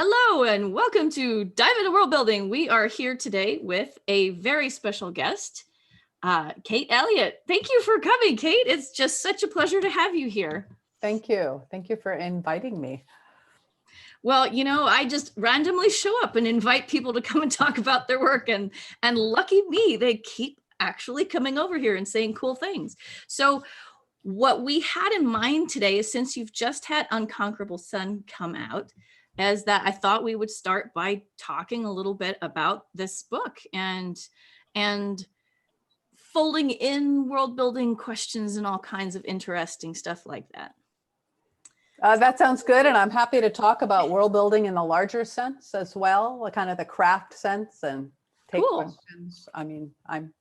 Hello and welcome to Dive into World Building. We are here today with a very special guest, Kate Elliott. Thank you for coming, Kate. It's just such a pleasure to have you here. Thank you. Thank you for inviting me. Well, you know, I just randomly show up and invite people to come and talk about their work, and lucky me, they keep actually coming over here and saying cool things. So what we had in mind today is, since you've just had Unconquerable Sun come out, is that I thought we would start by talking a little bit about this book and folding in world building questions and all kinds of interesting stuff like that. That sounds good. And I'm happy to talk about world building in the larger sense as well, kind of the craft sense, and take questions. I mean, I'm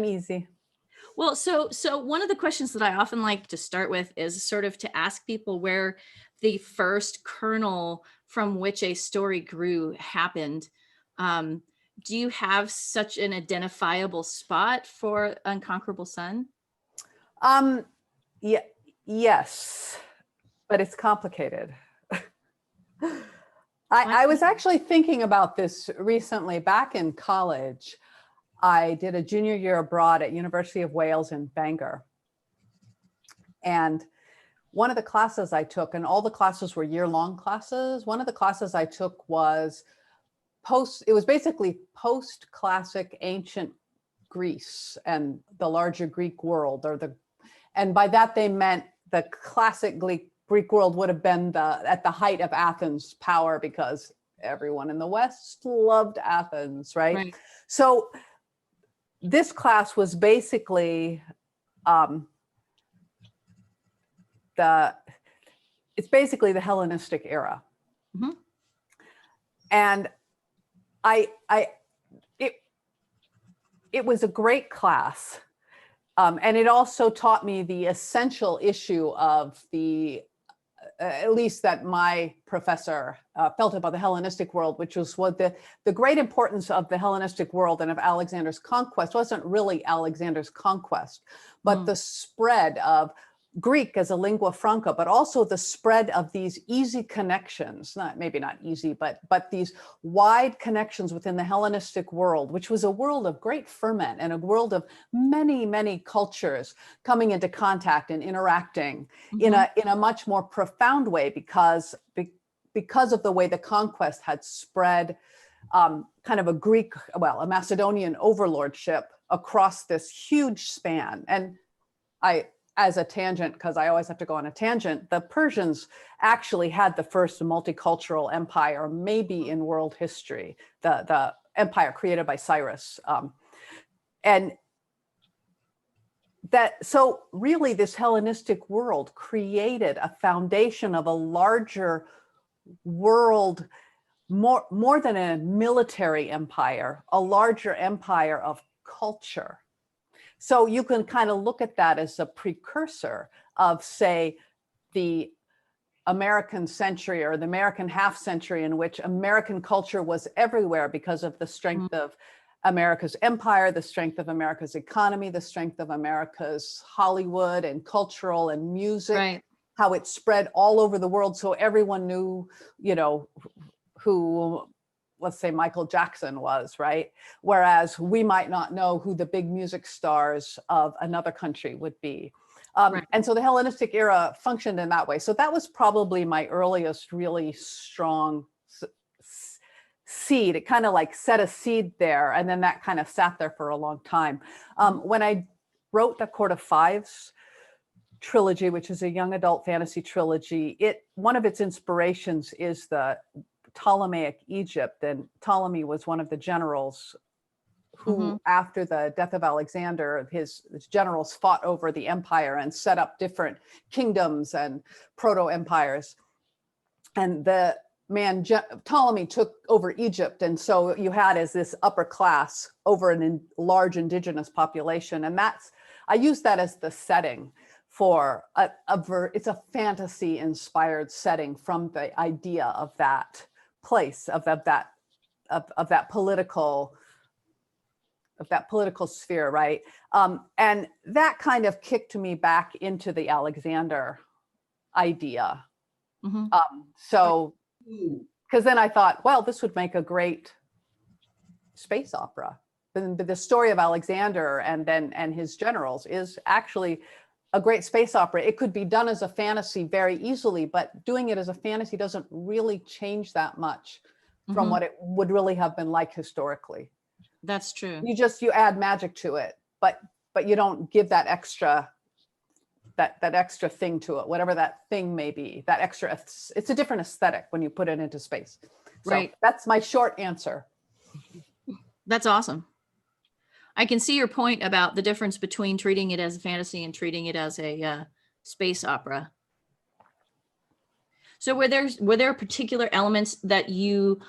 easy. Well, so one of the questions that I often like to start with is sort of to ask people where the first kernel from which a story grew happened. Do you have such an identifiable spot for Unconquerable Sun? Yeah, yes, but it's complicated. I was actually thinking about this recently. Back in college, I did a junior year abroad at University of Wales in Bangor. And one of the classes I took, and all the classes were year-long classes, one of the classes I took was it was basically post-classic ancient Greece and the larger Greek world, and by that they meant the classic Greek world would have been at the height of Athens' power, because everyone in the West loved Athens, right? So this class was basically it's basically the Hellenistic era. Mm-hmm. And it was a great class. And it also taught me the essential issue of at least that my professor felt about the Hellenistic world, which was what the great importance of the Hellenistic world and of Alexander's conquest wasn't really Alexander's conquest, but the spread of Greek as a lingua franca, but also the spread of these easy connections, maybe not easy, but these wide connections within the Hellenistic world, which was a world of great ferment and a world of many, many cultures coming into contact and interacting in a much more profound way, because of the way the conquest had spread kind of a Macedonian overlordship across this huge span. And as a tangent, because I always have to go on a tangent, the Persians actually had the first multicultural empire, maybe in world history, the empire created by Cyrus. So really this Hellenistic world created a foundation of a larger world, more than a military empire, a larger empire of culture. So you can kind of look at that as a precursor of, say, the American century or the American half century, in which American culture was everywhere because of the strength of America's empire, the strength of America's economy, the strength of America's Hollywood and cultural and music, how it spread all over the world. So everyone knew, who, let's say, Michael Jackson was, right? Whereas we might not know who the big music stars of another country would be. And so the Hellenistic era functioned in that way. So that was probably my earliest really strong seed. It kind of like set a seed there, and then that kind of sat there for a long time. When I wrote the Court of Fives trilogy, which is a young adult fantasy trilogy, one of its inspirations is the Ptolemaic Egypt, and Ptolemy was one of the generals who, after the death of Alexander, his generals fought over the empire and set up different kingdoms and proto-empires. And the man Ptolemy took over Egypt, and so you had as this upper class over a large indigenous population, and I use that as the setting for it's a fantasy inspired setting from the idea of that place, of that political sphere, right? And that kind of kicked me back into the Alexander idea. So because then I thought, well, this would make a great space opera. But the story of Alexander and his generals is actually a great space opera. It could be done as a fantasy very easily, but doing it as a fantasy doesn't really change that much from what it would really have been like historically. That's true. You add magic to it, but you don't give that extra thing to it, whatever that thing may be. That extra, it's a different aesthetic when you put it into space. So right. That's my short answer. That's awesome. I can see your point about the difference between treating it as a fantasy and treating it as a space opera. So were there particular elements that you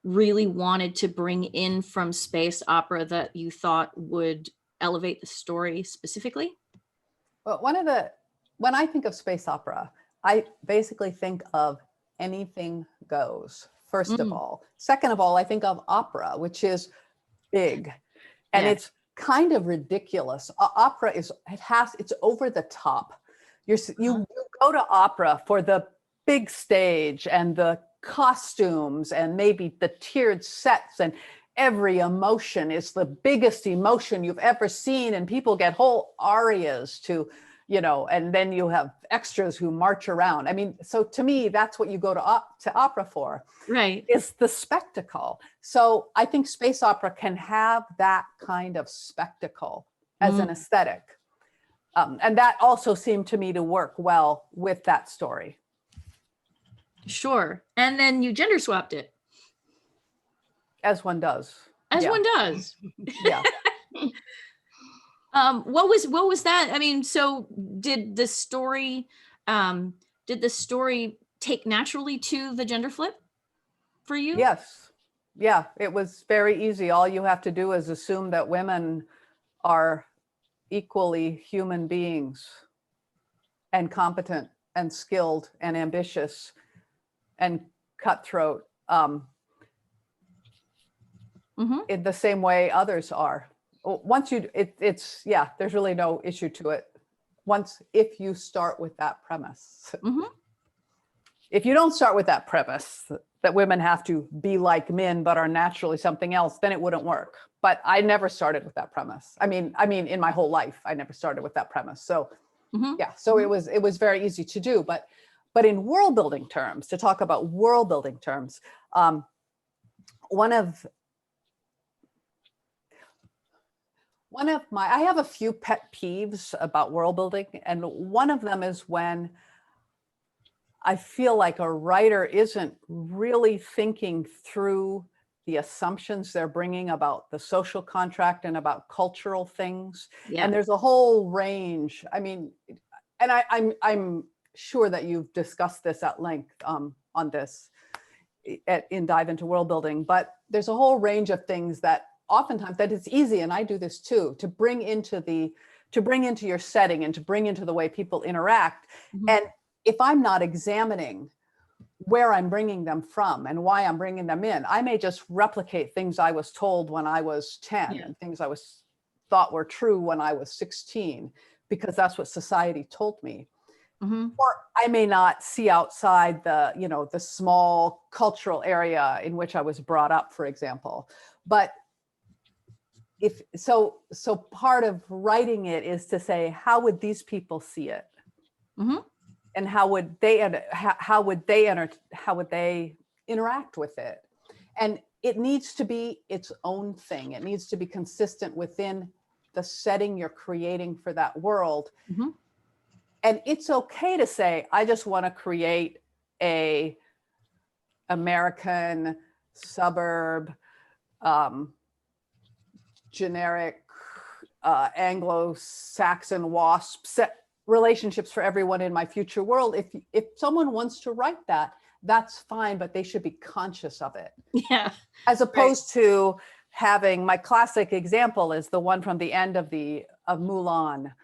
really wanted to bring in from space opera that you thought would elevate the story specifically? Well, when I think of space opera, I basically think of anything goes, first of all. Second of all, I think of opera, which is big. And it's kind of ridiculous. Opera it's over the top. You go to opera for the big stage and the costumes and maybe the tiered sets, and every emotion is the biggest emotion you've ever seen. And people get whole arias to, and then you have extras who march around. I mean, so to me, that's what you go to opera for. Right. Is the spectacle. So I think space opera can have that kind of spectacle as an aesthetic. And that also seemed to me to work well with that story. Sure. And then you gender swapped it. As one does. As one does. Yeah. What was that? I mean, so did the story take naturally to the gender flip for you? Yes. Yeah, it was very easy. All you have to do is assume that women are equally human beings and competent and skilled and ambitious and cutthroat in the same way others are. Once there's really no issue to it. If you start with that premise. If you don't start with that premise that women have to be like men but are naturally something else, then it wouldn't work. But I never started with that premise. I mean, in my whole life, I never started with that premise. So so it was very easy to do. But in world building terms, to talk about world building terms, I have a few pet peeves about world building, and one of them is when I feel like a writer isn't really thinking through the assumptions they're bringing about the social contract and about cultural things. Yeah. And there's a whole range. I mean, and I'm sure that you've discussed this at length on this in Dive into World Building, but there's a whole range of things that oftentimes that it's easy, and I do this too, to bring into your setting and to bring into the way people interact. And if I'm not examining where I'm bringing them from and why I'm bringing them in, I may just replicate things I was told when I was 10 and things I thought were true when I was 16, because that's what society told me. Or I may not see outside the small cultural area in which I was brought up, for example. But so part of writing it is to say, how would these people see it? And how would they interact with it? And it needs to be its own thing. It needs to be consistent within the setting you're creating for that world. And it's okay to say, I just want to create a American suburb, generic Anglo-Saxon WASP set relationships for everyone in my future world. If someone wants to write that, that's fine, but they should be conscious of it. Yeah. As opposed to having, my classic example is the one from the end of Mulan,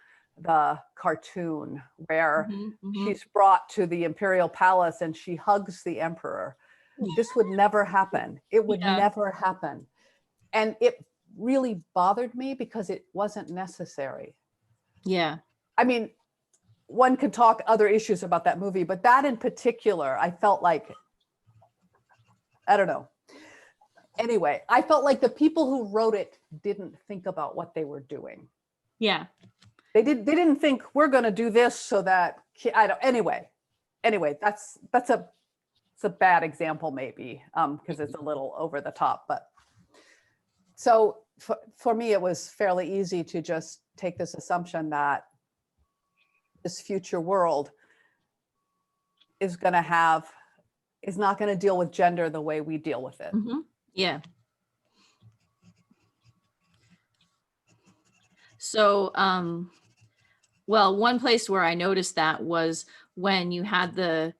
the cartoon, where she's brought to the imperial palace and she hugs the emperor. This would never happen. It would never happen. And it really bothered me because it wasn't necessary. Yeah. I mean, one could talk other issues about that movie, but that in particular, I felt like I don't know. Anyway, I felt like the people who wrote it didn't think about what they were doing. Yeah. They didn't think we're going to do this so that I don't. Anyway, that's it's a bad example maybe, because it's a little over the top. But so for me, it was fairly easy to just take this assumption that this future world is not going to deal with gender the way we deal with it. Mm-hmm. Yeah. So, well, one place where I noticed that was when you had the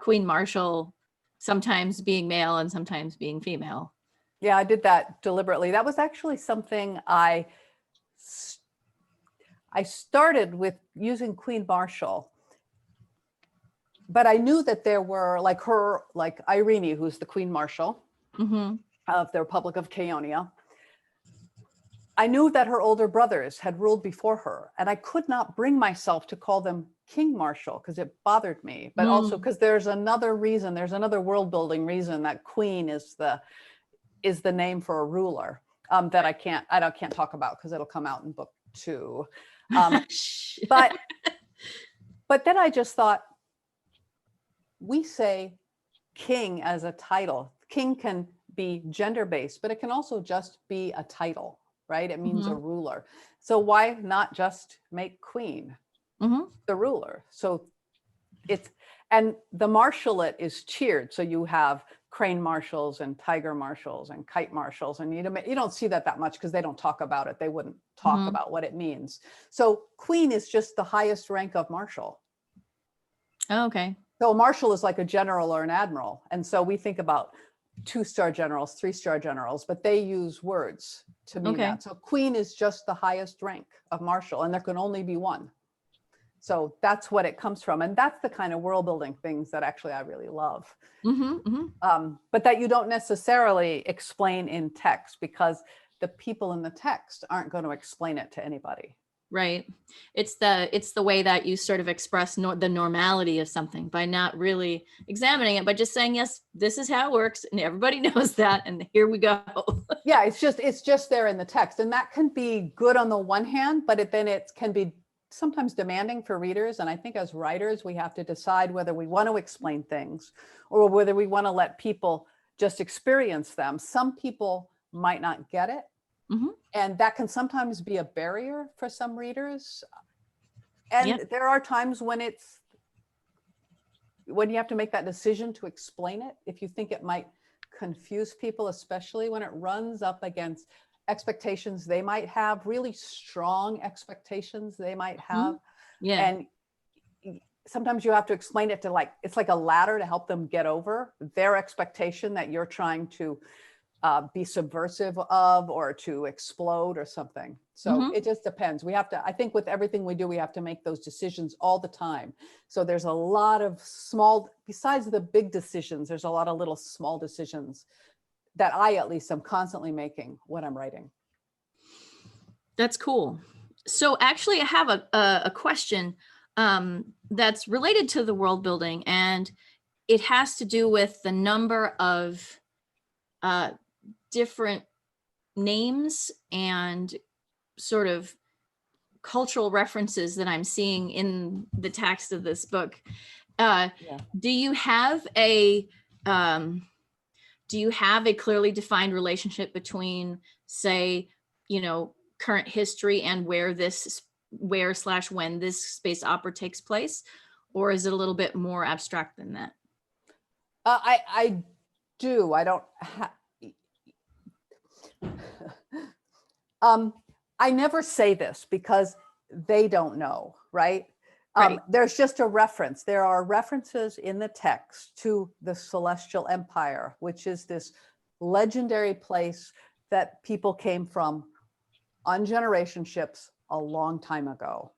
Queen Marshal sometimes being male and sometimes being female. Yeah, I did that deliberately. That was actually something I started with using Queen Marshal, but I knew that there were like Irene, who's the Queen Marshal Mm-hmm. of the Republic of Caonia. I knew that her older brothers had ruled before her, and I could not bring myself to call them King Marshal because it bothered me, but also because there's another reason, there's another world building reason that Queen is the name for a ruler, that I can't talk about because it'll come out in book 2. But then I just thought, we say king as a title. King can be gender-based, but it can also just be a title, right? It means a ruler. So why not just make queen the ruler? So and the marshalate is tiered. So you have crane marshals and tiger marshals and kite marshals, and you don't see that much because they don't talk about it. They wouldn't talk about what it means. So queen is just the highest rank of marshal. Oh, okay. So a marshal is like a general or an admiral. And so we think about 2-star generals, 3-star generals, but they use words to mean that. So queen is just the highest rank of marshal, and there can only be one. So that's what it comes from. And that's the kind of world building things that actually I really love. But that you don't necessarily explain in text, because the people in the text aren't going to explain it to anybody. Right. It's the way that you sort of express the normality of something by not really examining it, but just saying, yes, this is how it works, and everybody knows that, and here we go. Yeah, it's just there in the text, and that can be good on the one hand, but then it can be sometimes demanding for readers. And I think as writers, we have to decide whether we want to explain things or whether we want to let people just experience them. Some people might not get it. And that can sometimes be a barrier for some readers. And there are times when you have to make that decision to explain it, if you think it might confuse people, especially when it runs up against expectations they might have, really strong expectations they might have. And sometimes you have to explain it to it's like a ladder to help them get over their expectation that you're trying to be subversive of, or to explode or something. So it just depends. We have to, I think with everything we do, we have to make those decisions all the time. So there's a lot of besides the big decisions, there's a lot of little small decisions that I at least am constantly making when I'm writing. That's cool. So actually I have a question that's related to the world building, and it has to do with the number of different names and sort of cultural references that I'm seeing in the text of this book. Do you have a clearly defined relationship between, say, current history and when this space opera takes place, or is it a little bit more abstract than that? I do. I don't. I never say this because they don't know, right? There's just a reference. There are references in the text to the Celestial Empire, which is this legendary place that people came from on generation ships a long time ago.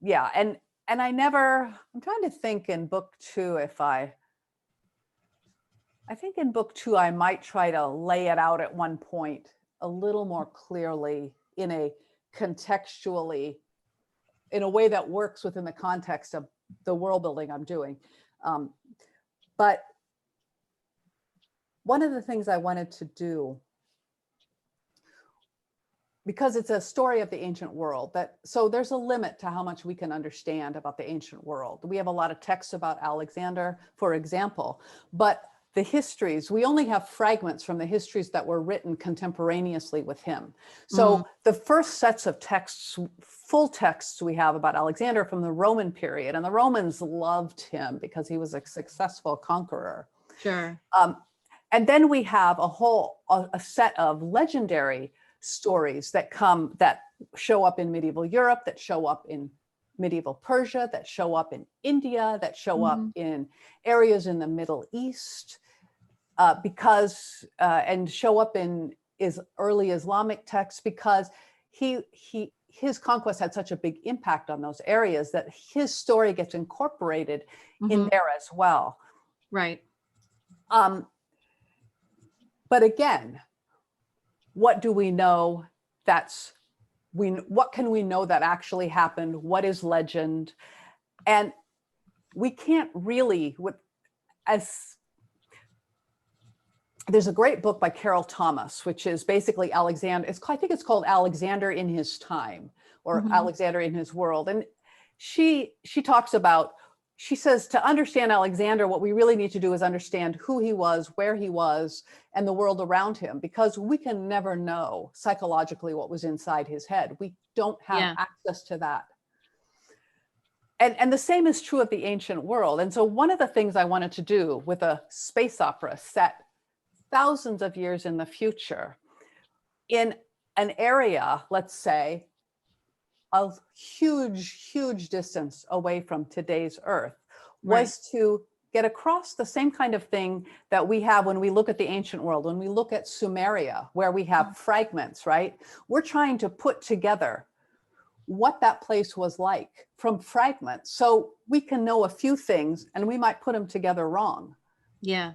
Yeah, and I never. I'm trying to think in book 2 I think in book 2, I might try to lay it out at one point a little more clearly in a way that works within the context of the world building I'm doing. But one of the things I wanted to do, because it's a story of the ancient world, so there's a limit to how much we can understand about the ancient world. We have a lot of texts about Alexander, for example, but the histories, we only have fragments from the histories that were written contemporaneously with him. So the first sets of texts, full texts we have about Alexander from the Roman period, and the Romans loved him because he was a successful conqueror. Sure. And then we have a set of legendary stories that show up in medieval Europe, that show up in medieval Persia, that show up in India, that show up in areas in the Middle East, and show up in early Islamic texts, because his conquest had such a big impact on those areas that his story gets incorporated in there as well. Right. But again, what do we know what can we know that actually happened? What is legend? And we can't really, there's a great book by Carol Thomas, which is basically Alexander. I think it's called Alexander in His Time, or Alexander in His World. And she talks about, she says, to understand Alexander, what we really need to do is understand who he was, where he was, and the world around him, because we can never know psychologically what was inside his head. We don't have access to that. And the same is true of the ancient world. And so one of the things I wanted to do with a space opera set thousands of years in the future, in an area, let's say, a huge distance away from today's Earth, was to get across the same kind of thing that we have when we look at the ancient world, when we look at Sumeria, where we have fragments, right? We're trying to put together what that place was like from fragments. So we can know a few things and we might put them together wrong. Yeah.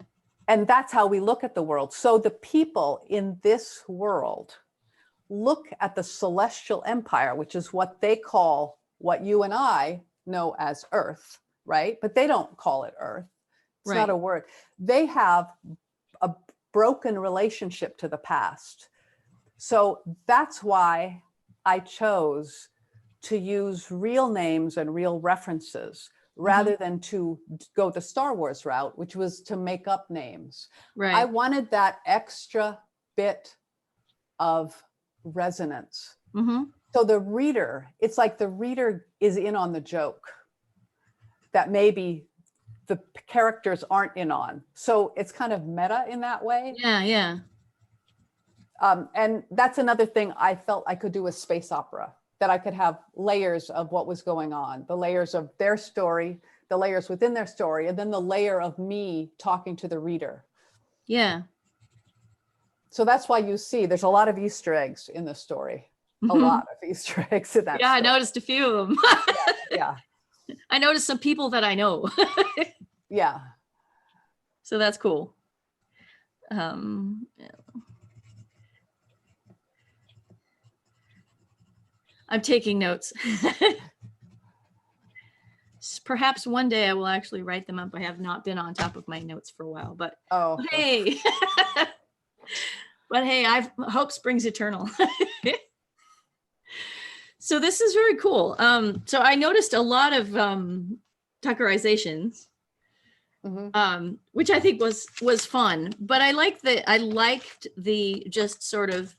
And that's how we look at the world. So the people in this world look at the celestial empire, which is what they call what you and I know as Earth, right? But they don't call it Earth. It's not a word. They have a broken relationship to the past. So that's why I chose to use real names and real references rather than to go the Star Wars route, which was to make up names. I wanted that extra bit of resonance. So the reader, it's like the reader is in on the joke that maybe the characters aren't in on. So it's kind of meta in that way. Yeah. And that's another thing I felt I could do with space opera, that I could have layers of what was going on, the layers of their story, the layers within their story, and then the layer of me talking to the reader. Yeah. So that's why you see there's a lot of Easter eggs in the story. A lot of Easter eggs in that story. I noticed a few of them. Yeah. I noticed some people that I know. Yeah. So that's cool. I'm taking notes. Perhaps one day I will actually write them up. I have not been on top of my notes for a while, but hey, but hey, hope springs eternal. So this is very cool. So I noticed a lot of Tuckerizations, which I think was fun. But I liked the just sort of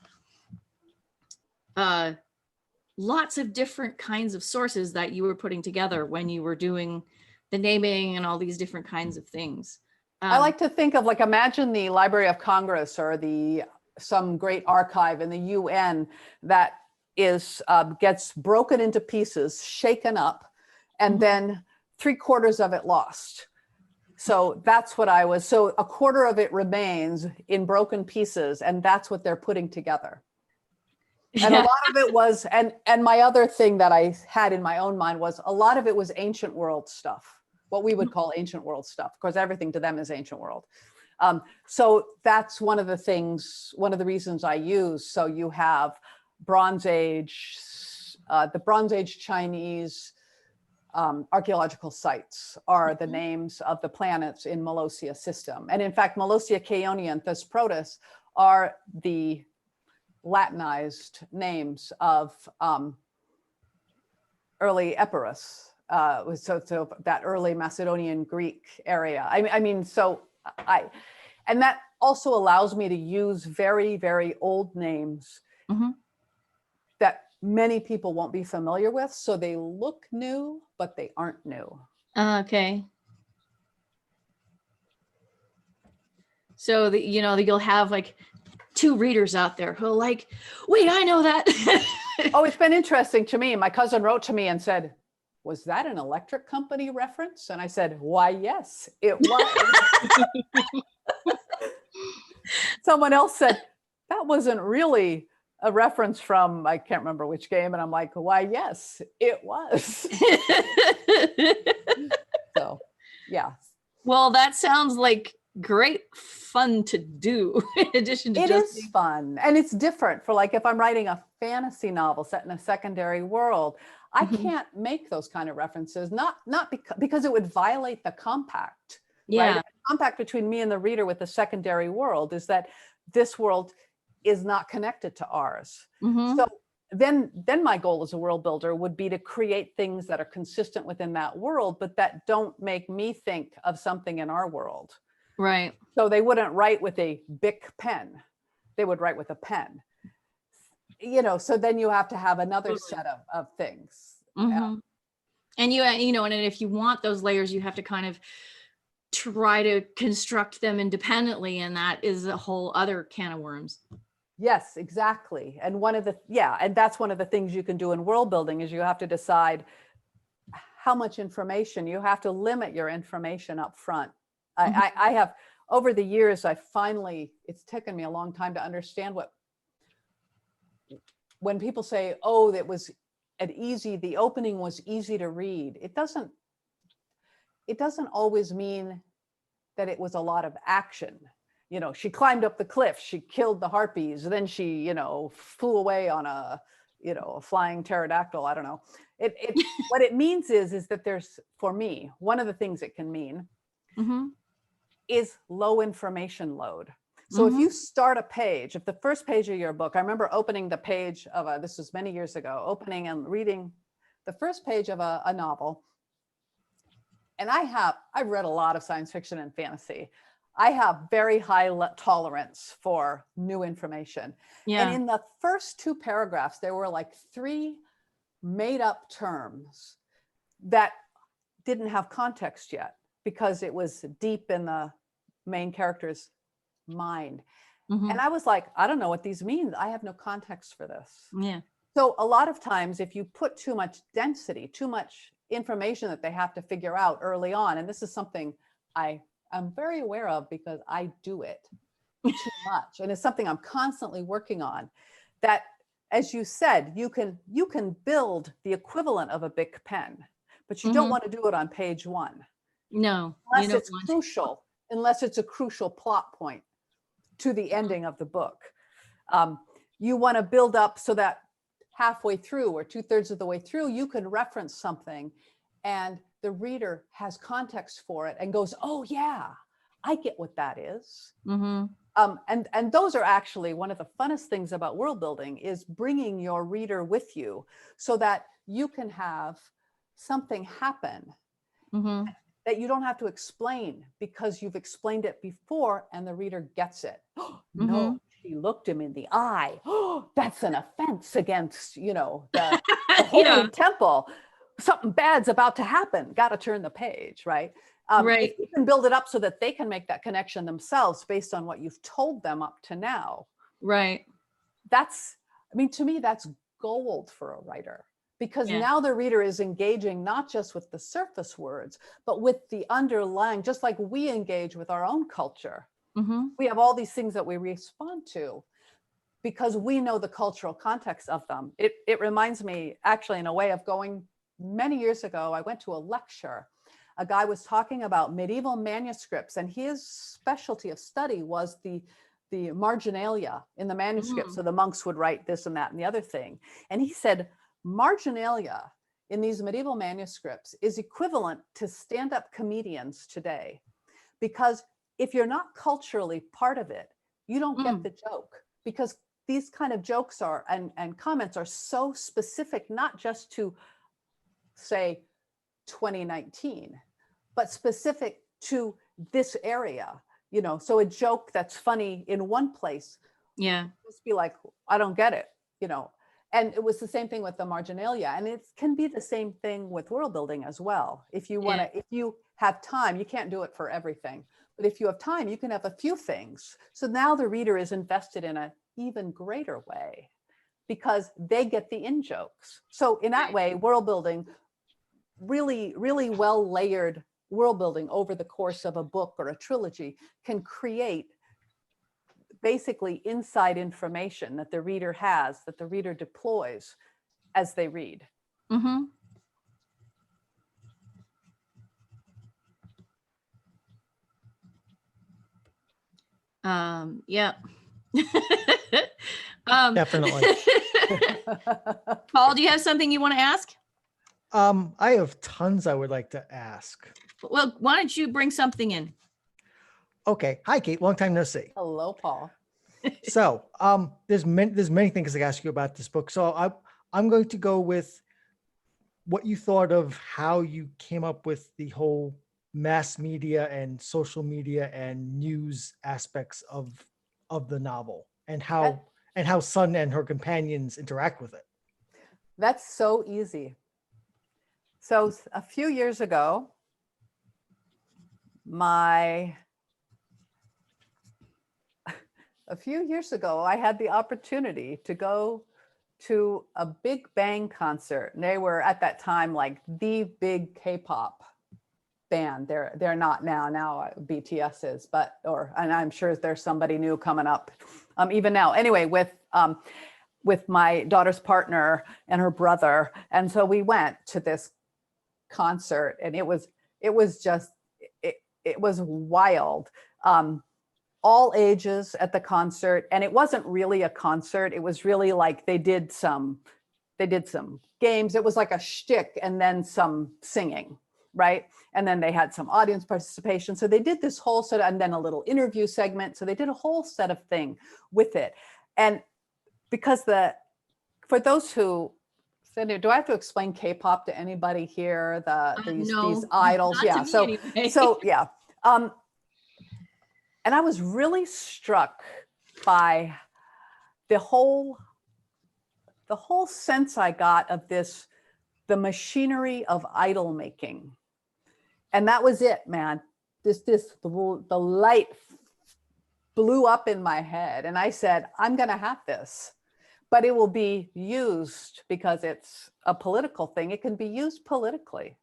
lots of different kinds of sources that you were putting together when you were doing the naming and all these different kinds of things. I like to think of, like, imagine the Library of Congress or some great archive in the UN that gets broken into pieces, shaken up, and then 3/4 of it lost. So that's what so 1/4 of it remains in broken pieces, and that's what they're putting together. And a lot of it was, and my other thing that I had in my own mind was a lot of it was ancient world stuff, what we would call ancient world stuff. Of course, everything to them is ancient world. So that's one of the reasons I use. So you have Bronze Age, the Bronze Age Chinese, archaeological sites are the names of the planets in Molossia system. And in fact, Molossia, Caonia, and Thus Protus are the Latinized names of early Epirus, so that early Macedonian Greek area. And that also allows me to use very, very old names that many people won't be familiar with. So they look new, but they aren't new. Okay. So you'll have like 2 readers out there who are like, wait, I know that. Oh, it's been interesting to me. My cousin wrote to me and said, was that an electric company reference? And I said, why, yes, it was. Someone else said, that wasn't really a reference from, I can't remember which game. And I'm like, why, yes, it was. So, yeah. Well, that sounds like great fun to do in addition to it just is fun, and it's different. For like, if I'm writing a fantasy novel set in a secondary world, I can't make those kind of references, not because it would violate the compact. Yeah. Right? The compact between me and the reader with the secondary world is that this world is not connected to ours. So then my goal as a world builder would be to create things that are consistent within that world, but that don't make me think of something in our world. Right. So they wouldn't write with a Bic pen. They would write with a pen. So then you have to have another set of things. And and if you want those layers, you have to kind of try to construct them independently. And that is a whole other can of worms. Yes, exactly. And and that's one of the things you can do in world building is you have to decide how much information. You have to limit your information up front. I have, over the years, it's taken me a long time to understand when people say, oh, that was the opening was easy to read. It doesn't always mean that it was a lot of action. She climbed up the cliff, she killed the harpies, then she, flew away on a flying pterodactyl. I don't know. What it means is that there's, for me, one of the things it can mean is low information load. So if you start a page, if the first page of your book, I remember opening the page of this was many years ago, opening and reading the first page of a novel. And I've read a lot of science fiction and fantasy. I have very high tolerance for new information. Yeah. And in the first 2 paragraphs, there were like 3 made up terms that didn't have context yet because it was deep in the main character's mind. And I was like, I don't know what these mean. I have no context for this. Yeah. So a lot of times, if you put too much density, too much information that they have to figure out early on, and this is something I'm very aware of because I do it too much, and it's something I'm constantly working on, that, as you said, you can build the equivalent of a Bic pen, but you don't want to do it on page 1. No. Unless it's crucial, unless it's a crucial plot point to the ending of the book. You want to build up so that halfway through or 2/3 of the way through, you can reference something and the reader has context for it and goes, oh yeah, I get what that is. And those are actually one of the funnest things about world building, is bringing your reader with you so that you can have something happen that you don't have to explain because you've explained it before and the reader gets it. No, she looked him in the eye. Oh, that's an offense against, the holy temple. Something bad's about to happen. Got to turn the page, right? Right. If you can build it up so that they can make that connection themselves based on what you've told them up to now. Right. To me, that's gold for a writer, because now the reader is engaging not just with the surface words, but with the underlying, just like we engage with our own culture. We have all these things that we respond to because we know the cultural context of them. It reminds me, actually, in a way, of going many years ago. I went to a lecture. A guy was talking about medieval manuscripts, and his specialty of study was the marginalia in the manuscript. So the monks would write this and that and the other thing. And he said, marginalia in these medieval manuscripts is equivalent to stand-up comedians today. Because if you're not culturally part of it, you don't get the joke, because these kind of jokes are and comments are so specific, not just to say 2019, but specific to this area, you know. So a joke that's funny in one place, just be like, I don't get it, you know. And it was the same thing with the marginalia, and it can be the same thing with world building as well. If you want to, if you have time, you can't do it for everything, but if you have time, you can have a few things. So now the reader is invested in an even greater way because they get the in jokes. So in that way, world building, really, really well layered world building over the course of a book or a trilogy can create basically inside information that the reader has, that the reader deploys as they read. Yeah. Definitely. Paul, do you have something you want to ask? I have tons I would like to ask. Well, why don't you bring something in? Okay. Hi, Kate. Long time no see. Hello, Paul. So there's many things I can ask you about this book. So I'm going to go with what you thought of how you came up with the whole mass media and social media and news aspects of the novel, and how Sun and her companions interact with it. That's so easy. So a few years ago, I had the opportunity to go to a Big Bang concert. And they were at that time like the big K-pop band. They're not now BTS is, and I'm sure there's somebody new coming up even now. Anyway, with my daughter's partner and her brother. And so we went to this concert, and it was wild. All ages at the concert, and it wasn't really a concert. It was really like they did some games. It was like a shtick and then some singing, right? And then they had some audience participation. So they did this whole set, and then a little interview segment. So they did a whole set of thing with it. And because for those who, do I have to explain K-pop to anybody here? These idols, yeah. So yeah. And I was really struck by the whole sense I got of the machinery of idol making. And that was it, man. The light blew up in my head, and I said, I'm gonna have this, but it will be used because it's a political thing. It can be used politically.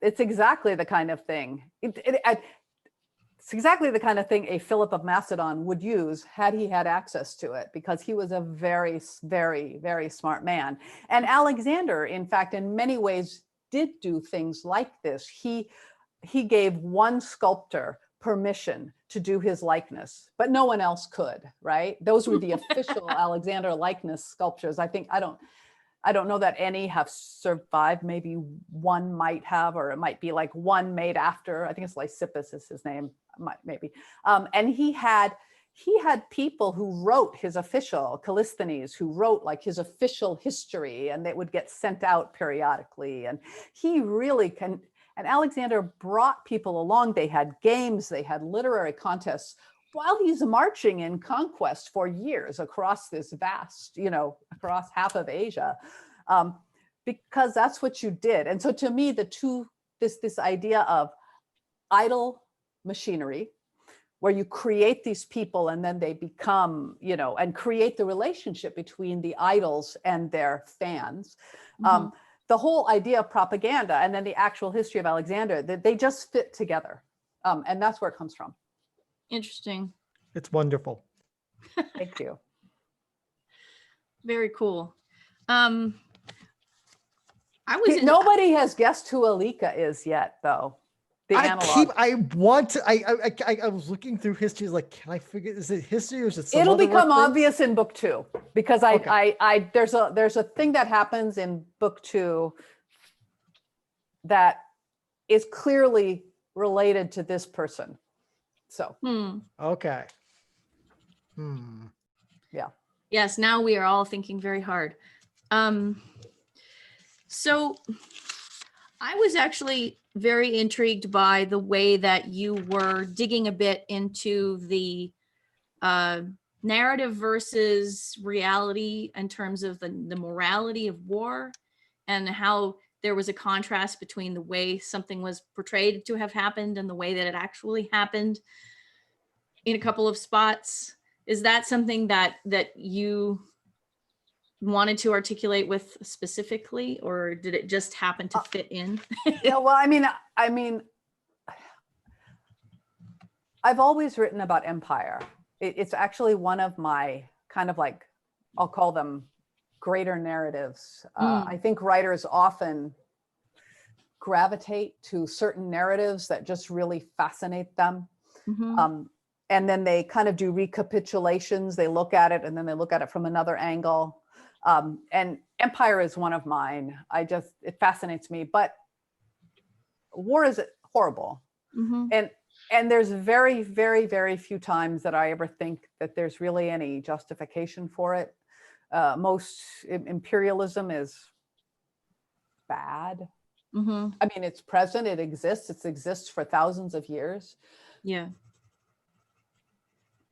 It's exactly the kind of thing. It's exactly the kind of thing a Philip of Macedon would use had he had access to it, because he was a very, very, very smart man. And Alexander, in fact, in many ways did do things like this. He gave one sculptor permission to do his likeness, but no one else could, right? Those were the official Alexander likeness sculptures. I don't know that any have survived. Maybe one might have, or it might be like one made after. I think it's Lysippus is his name, maybe. And he had people who wrote his official, Callisthenes, who wrote like his official history, and that would get sent out periodically. And he really can. And Alexander brought people along. They had games, they had literary contests while he's marching in conquest for years across this vast, across half of Asia, because that's what you did. And so to me, this idea of idol machinery, where you create these people and then they become, and create the relationship between the idols and their fans. The whole idea of propaganda and then the actual history of Alexander, they just fit together. And that's where it comes from. Interesting. It's wonderful. Thank you. Very cool. Nobody has guessed who Alika is yet, though. the analog. I was looking through history, like, can I figure, is it history or is it some It'll other become reference? obvious in book 2 because Okay. there's a thing that happens in book 2 that is clearly related to this person. So, Okay. Hmm. yeah. Yes, now we are all thinking very hard. So I was actually very intrigued by the way that you were digging a bit into the narrative versus reality in terms of the morality of war, and how there was a contrast between the way something was portrayed to have happened and the way that it actually happened in a couple of spots. Is that something that you wanted to articulate with specifically, or did it just happen to fit in? Yeah, well, I mean, I've always written about empire. It's actually one of my kind of like, I'll call them greater narratives. I think writers often gravitate to certain narratives that just really fascinate them. And then they kind of do recapitulations. They look at it and then they look at it from another angle. And empire is one of mine. It fascinates me, but war is horrible. And there's very, very, very few times that I ever think that there's really any justification for it. Most imperialism is bad. I mean, it's present, it exists for thousands of years. Yeah.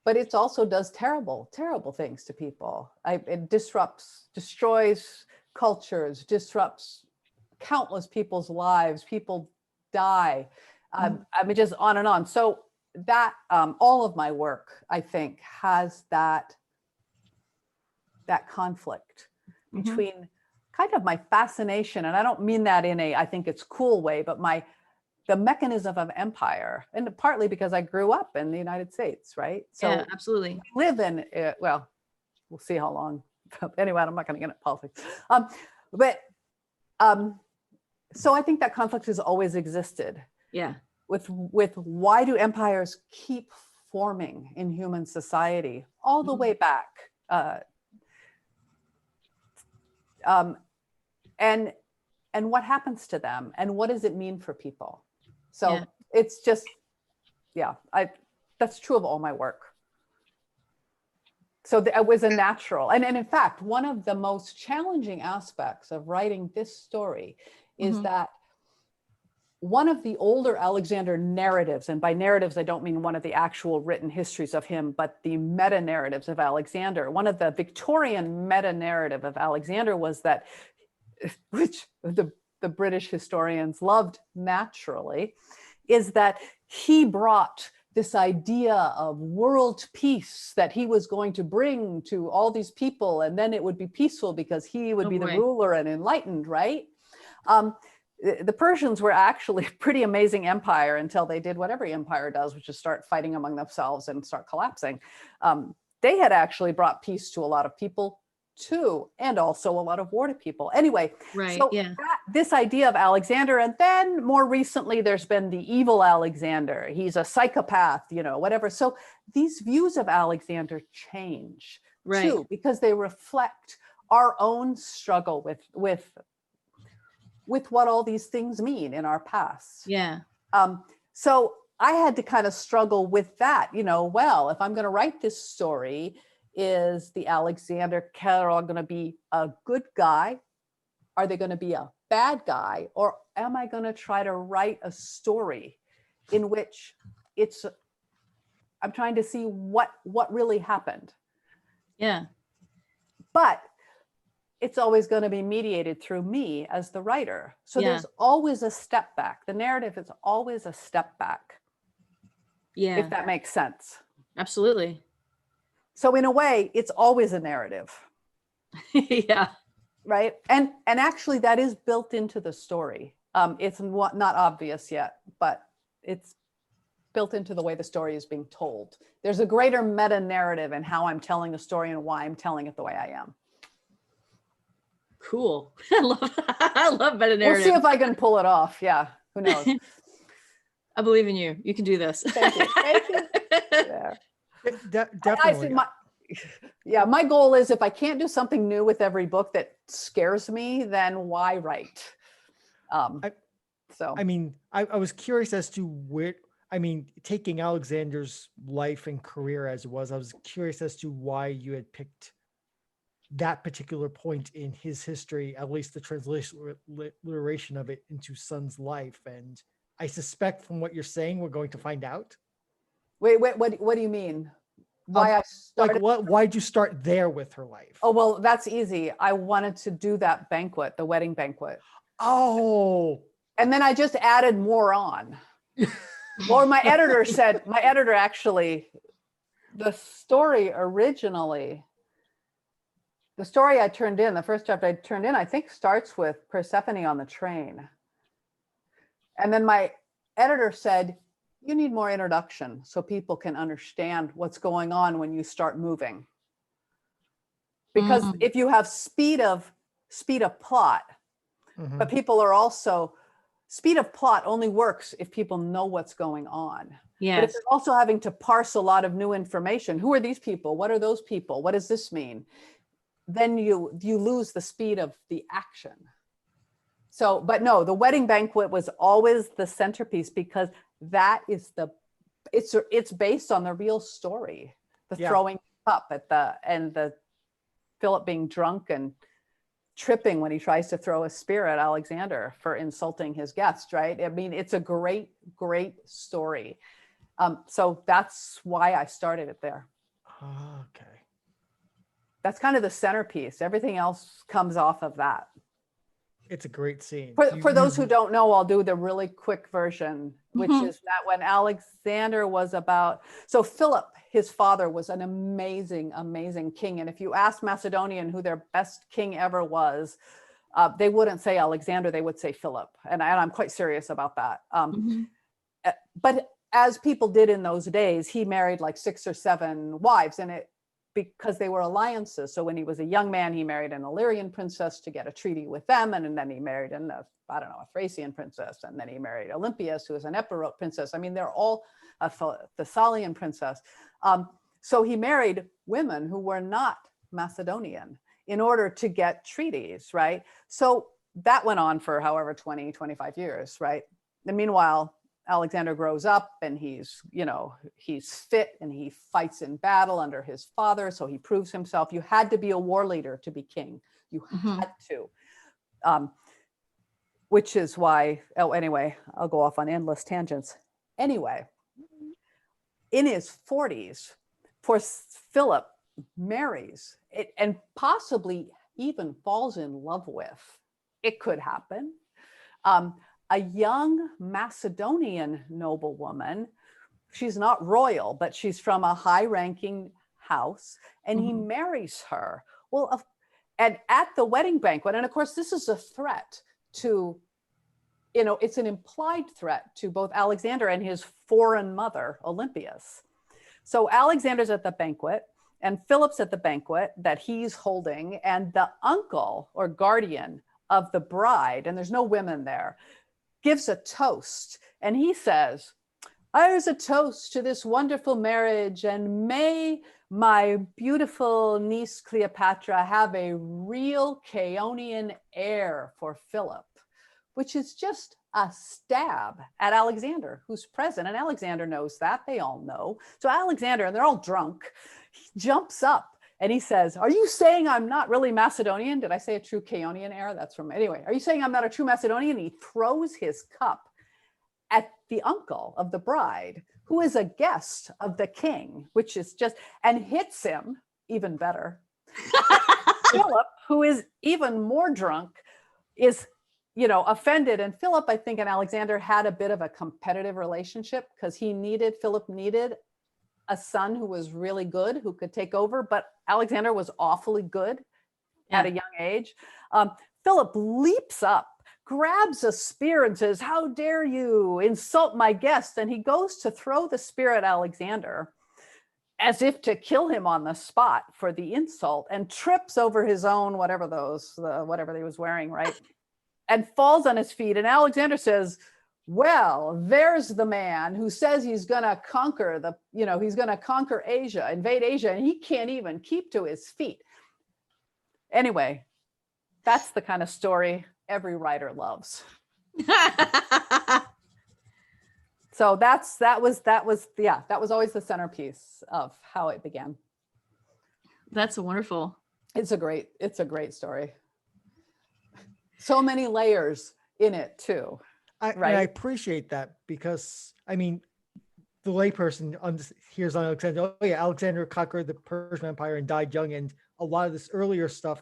But it also does terrible, terrible things to people. It destroys cultures, disrupts countless people's lives. People die. I mean, just on and on. So that all of my work, I think, has that conflict between kind of my fascination, and I don't mean that in a I think it's cool way, but the mechanism of empire, and partly because I grew up in the United States, right? So yeah, absolutely. We live in, well, we'll see how long. Anyway, I'm not going to get into politics. So I think that conflict has always existed. Yeah. With why do empires keep forming in human society all the way back? And what happens to them, and what does it mean for people? So it's just, that's true of all my work. So it was a natural, and in fact, one of the most challenging aspects of writing this story is that one of the older Alexander narratives, and by narratives, I don't mean one of the actual written histories of him, but the meta narratives of Alexander. One of the Victorian meta narrative of Alexander was that, which the British historians loved naturally, is that he brought this idea of world peace that he was going to bring to all these people, and then it would be peaceful because he would be the ruler and enlightened, right? The Persians were actually a pretty amazing empire until they did what every empire does, which is start fighting among themselves and start collapsing. They had actually brought peace to a lot of people too, and also a lot of war to people. Anyway, so this idea of Alexander, and then more recently, there's been the evil Alexander. He's a psychopath, whatever. So these views of Alexander change too, because they reflect our own struggle with what all these things mean in our past. Yeah. So I had to kind of struggle with that, well, if I'm going to write this story, is the Alexander Carol going to be a good guy? Are they going to be a bad guy? Or am I going to try to write a story in which I'm trying to see what really happened? Yeah. But it's always going to be mediated through me as the writer. So there's always a step back. The narrative is always a step back. Yeah. If that makes sense. Absolutely. So in a way, it's always a narrative. Yeah. Right. And actually that is built into the story. It's not obvious yet, but it's built into the way the story is being told. There's a greater meta narrative in how I'm telling the story and why I'm telling it the way I am. Cool. I love meta narrative. We'll see if I can pull it off. Yeah. Who knows? I believe in you. You can do this. Thank you. Thank you. Yeah. Definitely. Yeah, my goal is if I can't do something new with every book that scares me, then why write? So I mean, I was curious as to where, I mean, taking Alexander's life and career as it was, I was curious as to why you had picked that particular point in his history, at least the transliteration of it into Sun's life. And I suspect from what you're saying, we're going to find out. wait, what do you mean? Why I started? Like why'd you start there with her life? Oh, well, that's easy. I wanted to do that banquet, the wedding banquet. Oh. And then I just added more on. Or my editor actually, the story I turned in, the first chapter I turned in, I think starts with Persephone on the train. And then my editor said, you need more introduction so people can understand what's going on when you start moving. Because if you have speed of plot, but people are also, speed of plot only works if people know what's going on. Yes. But if you're also having to parse a lot of new information, who are these people? What are those people? What does this mean? Then you lose the speed of the action. So, but no, the wedding banquet was always the centerpiece because that is it's based on the real story. The throwing up at the Philip being drunk and tripping when he tries to throw a spear at Alexander for insulting his guest, right? I mean, it's a great, great story. So that's why I started it there. Okay. That's kind of the centerpiece. Everything else comes off of that. It's a great scene. For those who don't know, I'll do the really quick version, which is that when Alexander was so Philip, his father, was an amazing, amazing king. And if you ask Macedonian who their best king ever was, they wouldn't say Alexander, they would say Philip. And I'm quite serious about that. But as people did in those days, he married like 6 or 7 wives, and because they were alliances. So when he was a young man, he married an Illyrian princess to get a treaty with them. And then he married a Thracian princess. And then he married Olympias, who was an Epirote princess. I mean, they're all a Thessalian princess. So he married women who were not Macedonian in order to get treaties, right? So that went on for however, 20, 25 years, right? And meanwhile, Alexander grows up and he's fit and he fights in battle under his father. So he proves himself. You had to be a war leader to be king. You had to, which is why, anyway, I'll go off on endless tangents. Anyway, in his 40s, Philip marries and possibly even falls in love with, it could happen, a young Macedonian noblewoman. She's not royal, but she's from a high-ranking house, and he marries her. Well, and at the wedding banquet, and of course, this is a threat to, it's an implied threat to both Alexander and his foreign mother, Olympias. So Alexander's at the banquet, and Philip's at the banquet that he's holding, and the uncle or guardian of the bride, and there's no women there, gives a toast, and he says, "There's a toast to this wonderful marriage, and may my beautiful niece Cleopatra have a real Chaonian heir for Philip," which is just a stab at Alexander, who's present, and Alexander knows that. They all know. So Alexander, and they're all drunk, he jumps up and he says, "Are you saying I'm not really Macedonian? Did I say a true Chaonian heir?" That's from, anyway. "Are you saying I'm not a true Macedonian?" He throws his cup at the uncle of the bride, who is a guest of the king, which is just, and hits him, even better. Philip, who is even more drunk, is, offended. And Philip, I think, and Alexander had a bit of a competitive relationship because Philip needed a son who was really good, who could take over, but Alexander was awfully good at a young age. Philip leaps up, grabs a spear and says, "How dare you insult my guest?" And he goes to throw the spear at Alexander as if to kill him on the spot for the insult, and trips over his own, whatever he was wearing, right? And falls on his feet. And Alexander says, well, there's the man who says he's going to conquer he's going to conquer Asia, invade Asia, and he can't even keep to his feet. Anyway, that's the kind of story every writer loves. So that was always the centerpiece of how it began. That's wonderful. It's a great story. So many layers in it too. And Right. I appreciate that, because I mean, the layperson hears on Alexander, oh yeah, Alexander conquered the Persian Empire and died young, and a lot of this earlier stuff,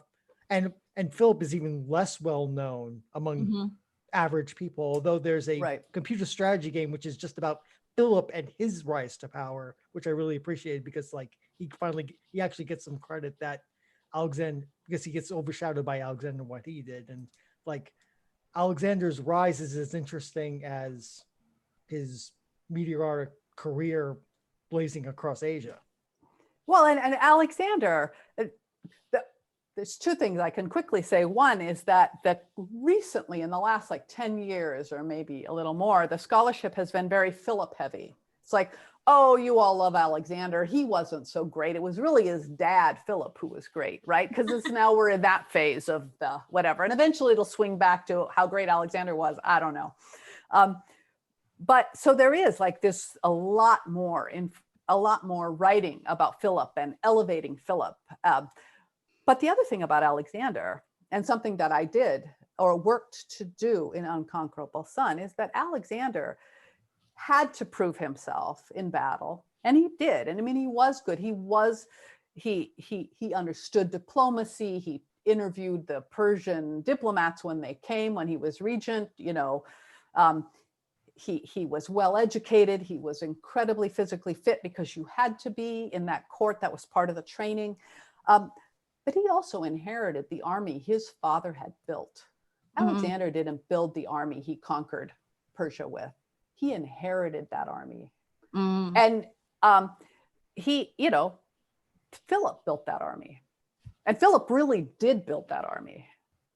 and Philip is even less well known among Mm-hmm. average people, although there's a Right. computer strategy game which is just about Philip and his rise to power, which I really appreciated, because like he actually gets some credit that Alexander, because he gets overshadowed by Alexander what he did, and like Alexander's rise is as interesting as his meteoric career blazing across Asia. Well, and Alexander, there's two things I can quickly say. One is that recently, in the last like 10 years or maybe a little more, the scholarship has been very Philip heavy. It's like, oh, you all love Alexander. He wasn't so great. It was really his dad, Philip, who was great, right? Because it's now we're in that phase of the whatever. And eventually it'll swing back to how great Alexander was. I don't know. But so there is like this a lot more writing about Philip and elevating Philip. But the other thing about Alexander, and something that I did or worked to do in Unconquerable Sun, is that Alexander had to prove himself in battle, and he did. And I mean, he was good. He understood diplomacy. He interviewed the Persian diplomats when they came, when he was regent. He was well educated. He was incredibly physically fit, because you had to be in that court. That was part of the training. But he also inherited the army his father had built. Alexander didn't build the army he conquered Persia with. He inherited that army. And Philip built that army. And Philip really did build that army.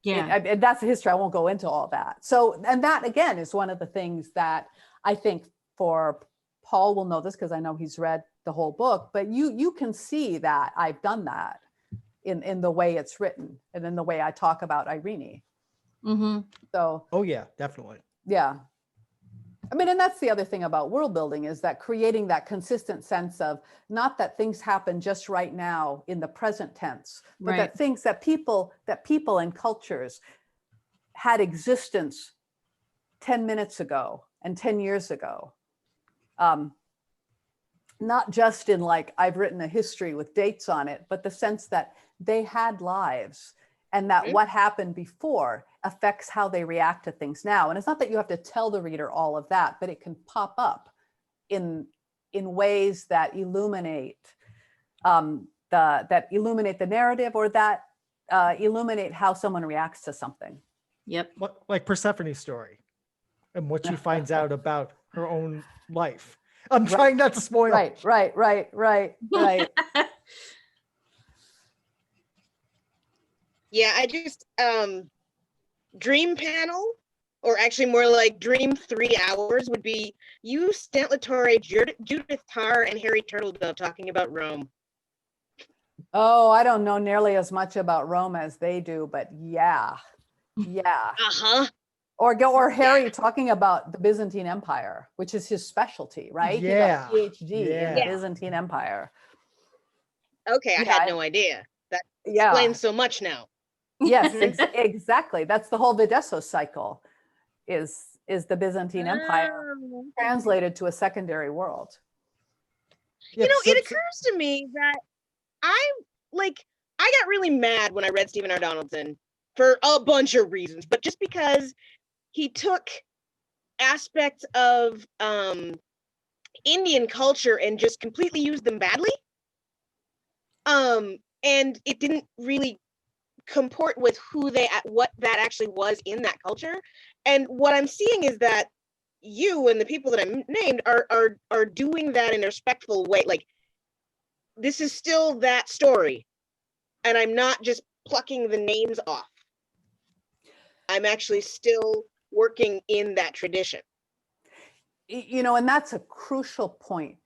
Yeah. And that's the history. I won't go into all that. So, and that again is one of the things that I think, for Paul will know this because I know he's read the whole book, but you can see that I've done that in the way it's written and in the way I talk about Irene. So, oh yeah, definitely. Yeah. I mean, and that's the other thing about world building, is that creating that consistent sense of not that things happen just right now in the present tense, but Right. that things that people and cultures had existence 10 minutes ago and 10 years ago. Not just in like, I've written a history with dates on it, but the sense that they had lives, and that what happened before affects how they react to things now. And it's not that you have to tell the reader all of that, but it can pop up in ways that illuminate the narrative, or that illuminate how someone reacts to something. Yep. Like Persephone's story and what she finds out about her own life. I'm trying not to spoil. Right. Yeah, I just dream panel, or actually more like dream 3 hours, would be you, Stant Latore, Judith Tarr, and Harry Turtledove talking about Rome. Oh, I don't know nearly as much about Rome as they do, but yeah. Or Harry talking about the Byzantine Empire, which is his specialty, right? Yeah. He got a PhD in the Yeah. Byzantine Empire. Okay, I had no idea. That explains so much now. Yes, exactly. That's the whole Videsso cycle, is the Byzantine Empire translated to a secondary world. You know, it occurs to me that I got really mad when I read Stephen R. Donaldson for a bunch of reasons, but just because he took aspects of Indian culture and just completely used them badly. And it didn't really comport with what that actually was in that culture. And what I'm seeing is that you and the people that I named are doing that in a respectful way. Like, this is still that story, and I'm not just plucking the names off. I'm actually still working in that tradition. you know, and that's a crucial point,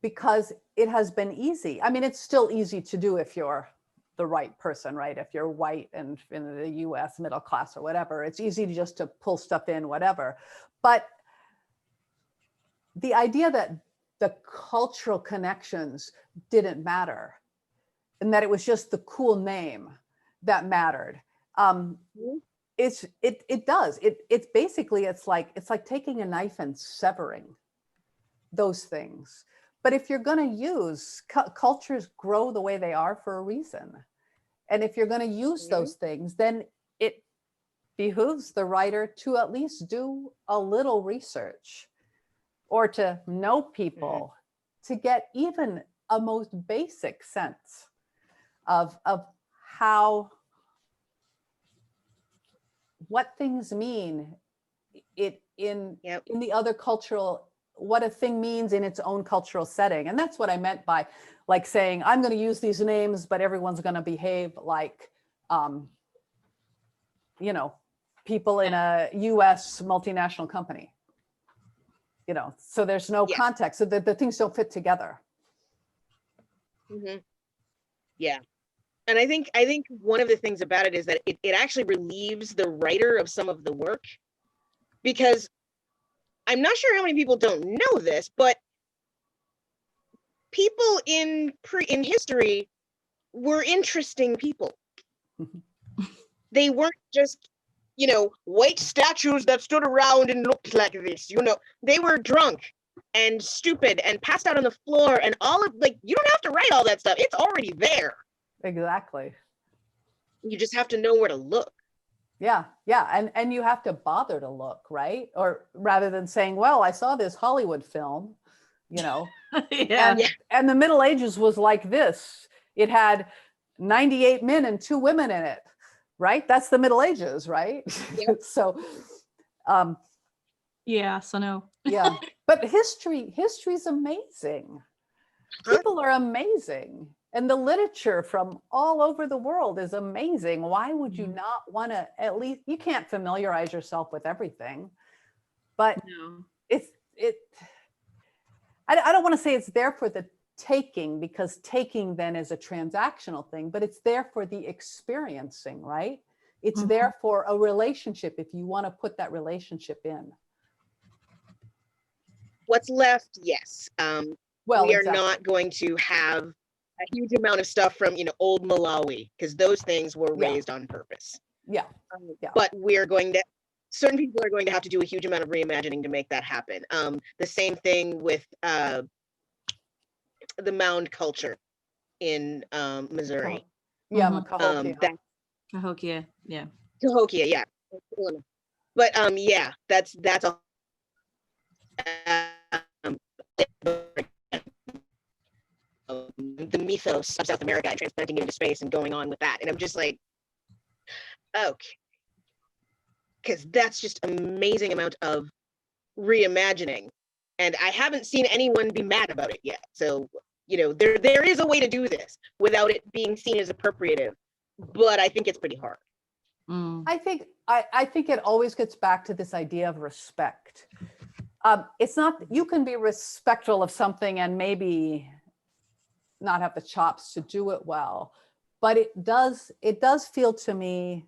because it has been easy. I mean, it's still easy to do if you're the right person, right? If you're white and in the US middle class or whatever, it's easy to just to pull stuff in, whatever. But the idea that the cultural connections didn't matter and that it was just the cool name that mattered. It does. It's basically, it's like taking a knife and severing those things. But if you're going to use, cultures grow the way they are for a reason. And if you're going to use those things, then it behooves the writer to at least do a little research or to know people, to get even a most basic sense of how, what things mean in the other cultural, what a thing means in its own cultural setting. And that's what I meant by like saying, I'm going to use these names, but everyone's going to behave like, you know, people in a US multinational company, you know, so there's no context, so the things don't fit together. Yeah. And I think one of the things about it is that it actually relieves the writer of some of the work, because I'm not sure how many people don't know this, but people in history were interesting people. They weren't just, you know, white statues that stood around and looked like this, you know. They were drunk and stupid and passed out on the floor and all of, like, you don't have to write all that stuff. It's already there. Exactly. You just have to know where to look. Yeah. And you have to bother to look, right? Or rather than saying, well, I saw this Hollywood film, you know, and the Middle Ages was like this. It had 98 men and 2 women in it, right? That's the Middle Ages, right? So, no. yeah. But history's amazing. People are amazing. And the literature from all over the world is amazing. Why would you not want to, at least, you can't familiarize yourself with everything, but I don't want to say it's there for the taking, because taking then is a transactional thing, but it's there for the experiencing, right? It's there for a relationship if you want to put that relationship in. What's left? Yes. Well, we are not going to have a huge amount of stuff from, you know, old Malawi, because those things were raised on purpose. But we're going to, certain people are going to have to do a huge amount of reimagining to make that happen. The same thing with the mound culture in Missouri. Cahokia, Cahokia, but yeah, that's a the mythos of South America and transplanting it into space and going on with that. And I'm just like, okay, because that's just amazing amount of reimagining. And I haven't seen anyone be mad about it yet. So, you know, there is a way to do this without it being seen as appropriative, but I think it's pretty hard. I think it always gets back to this idea of respect. It's not, you can be respectful of something and maybe not have the chops to do it well, but it does feel to me,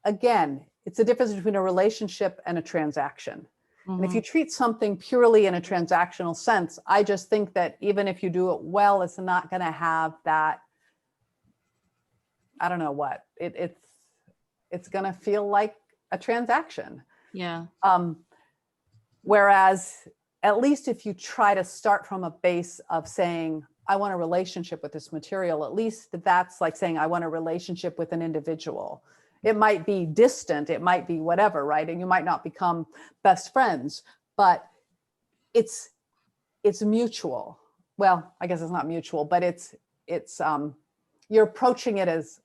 again, it's the difference between a relationship and a transaction. And if you treat something purely in a transactional sense, I just think that even if you do it well, it's not going to have that, I don't know what, it's going to feel like a transaction. Whereas at least if you try to start from a base of saying, I want a relationship with this material, at least that's like saying, I want a relationship with an individual. It might be distant, it might be whatever, right? And you might not become best friends, but it's mutual. Well, I guess it's not mutual, but it's you're approaching it as,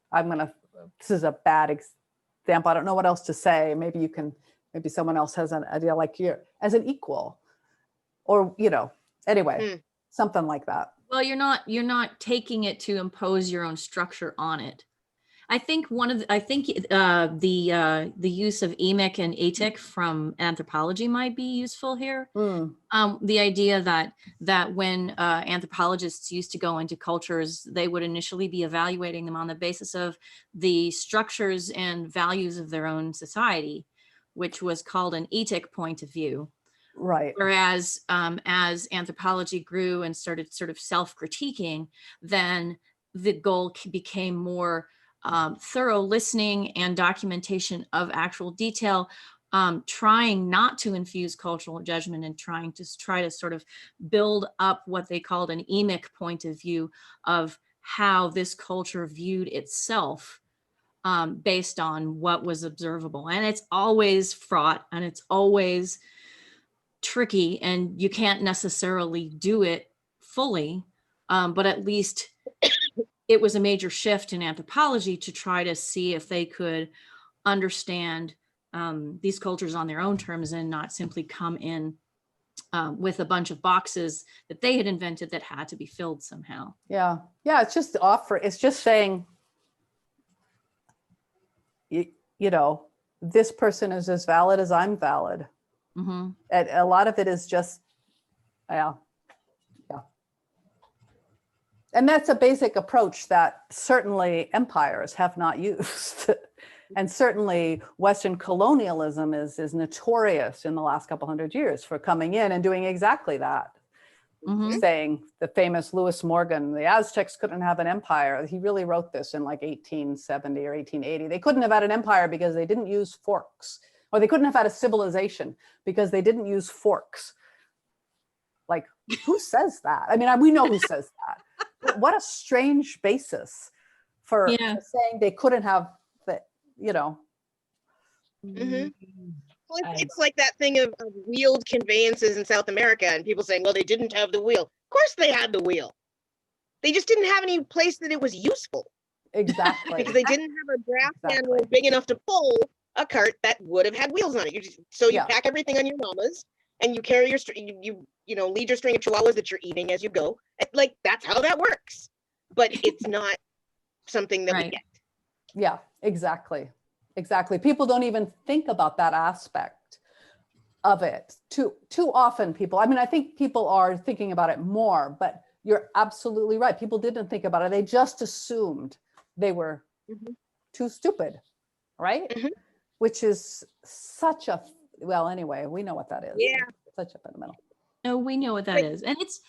this is a bad example. I don't know what else to say. Maybe someone else has an idea like you as an equal, or, you know, anyway, something like that. Well, you're not taking it to impose your own structure on it. I think the use of emic and atic from anthropology might be useful here. The idea that when anthropologists used to go into cultures, they would initially be evaluating them on the basis of the structures and values of their own society, which was called an etic point of view. Right. Whereas as anthropology grew and started sort of self-critiquing, then the goal became more thorough listening and documentation of actual detail, trying not to infuse cultural judgment and trying to sort of build up what they called an emic point of view of how this culture viewed itself based on what was observable. And it's always fraught and it's always tricky, and you can't necessarily do it fully, but at least it was a major shift in anthropology to try to see if they could understand these cultures on their own terms and not simply come in with a bunch of boxes that they had invented that had to be filled somehow. Yeah. It's just it's just saying, you know, this person is as valid as I'm valid. Mm-hmm. And a lot of it is just, yeah. And that's a basic approach that certainly empires have not used. And certainly Western colonialism is notorious in the last couple hundred years for coming in and doing exactly that. Mm-hmm. Saying the famous Lewis Morgan, the Aztecs couldn't have an empire. He really wrote this in like 1870 or 1880. They couldn't have had an empire because they didn't use forks. Or they couldn't have had a civilization because they didn't use forks. Like, who says that? I mean, we know who says that. But what a strange basis for saying they couldn't have the, you know. Mm-hmm. Well, it's like that thing of wheeled conveyances in South America, and people saying, well, they didn't have the wheel. Of course they had the wheel. They just didn't have any place that it was useful. Exactly. Because they didn't have a draft handle big enough to pull a cart that would have had wheels on it. You pack everything on your mamas, and you carry your you know, lead your string of chihuahuas that you're eating as you go. Like, that's how that works. But it's not something that we get. Yeah, exactly. People don't even think about that aspect of it. Too often people, I mean, I think people are thinking about it more, but you're absolutely right. People didn't think about it. They just assumed they were too stupid, right? Mm-hmm. Which is such a, well, anyway, we know what that is. Yeah. Such a fundamental. No, we know what that is. And it's,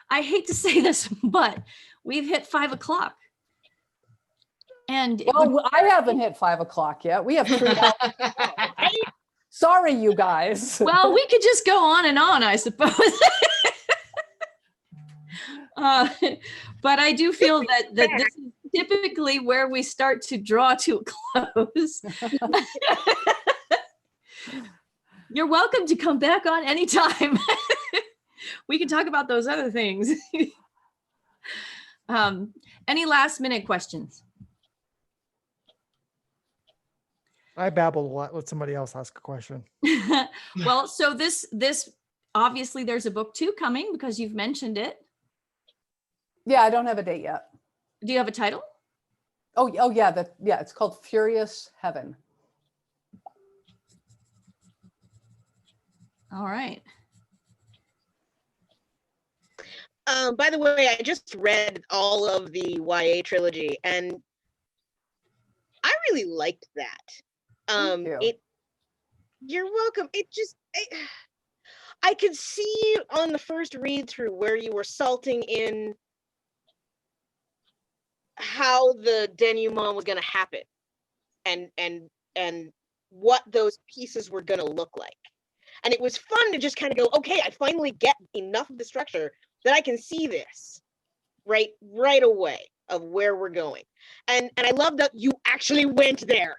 I hate to say this, but we've hit 5 o'clock. And well, I haven't hit 5 o'clock yet. We have 3 hours. Sorry, you guys. Well, we could just go on and on, I suppose. But I do feel that this is typically where we start to draw to a close. You're welcome to come back on anytime. We can talk about those other things. Any last minute questions? I babbled a lot. Let somebody else ask a question. Well, so this obviously there's a book 2 coming because you've mentioned it. Yeah, I don't have a date yet. Do you have a title? Oh yeah, it's called Furious Heaven. All right. By the way, I just read all of the YA trilogy, and I really liked that. Thank you. You're welcome. I could see on the first read through where you were salting in how the denouement was going to happen, and what those pieces were going to look like. And it was fun to just kind of go, okay, I finally get enough of the structure that I can see this right away of where we're going. And I love that you actually went there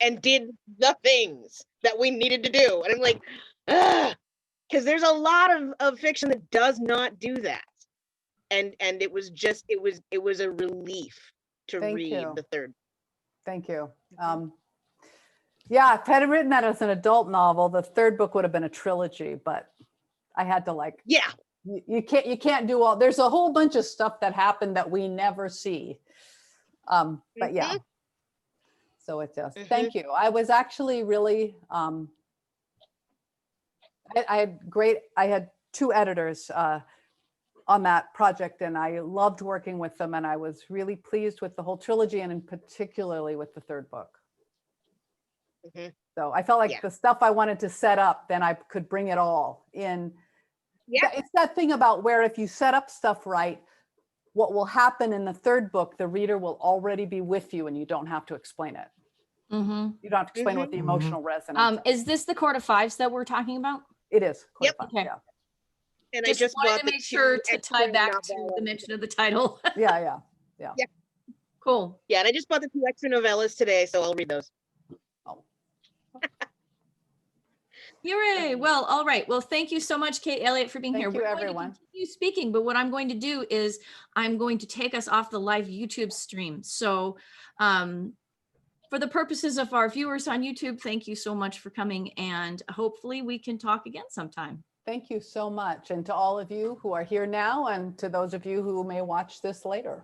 and did the things that we needed to do. And I'm like, because there's a lot of fiction that does not do that. And it was a relief to read the third. Thank you. Yeah, if I had written that as an adult novel, the third book would have been a trilogy, but I had to you can't do all, there's a whole bunch of stuff that happened that we never see. But yeah. Mhm. So it just, Mhm. thank you. I was actually really, I had two editors on that project, and I loved working with them, and I was really pleased with the whole trilogy, and in particularly with the third book. Mhm. So I felt like Yeah. the stuff I wanted to set up, then I could bring it all in. Yeah. It's that thing about where if you set up stuff right, what will happen in the third book, the reader will already be with you and you don't have to explain it. Mhm. You don't have to explain what the emotional resonance Is this the Court of Fives that we're talking about? it is. Yep. Okay. Yeah. And I Just just wanted bought to the make two sure to extra tie back to the novellas. mention of the title. Yeah. Cool. Yeah, and I just bought the two extra novellas today, so I'll read those. Oh, Hooray. Well, all right. Well, thank you so much, Kate Elliott, for being here. Thank you, We're going to everyone. continue speaking, but what I'm going to do is I'm going to take us off the live YouTube stream. So for the purposes of our viewers on YouTube, thank you so much for coming, and hopefully we can talk again sometime. thank you so much. And to all of you who are here now, and to those of you who may watch this later.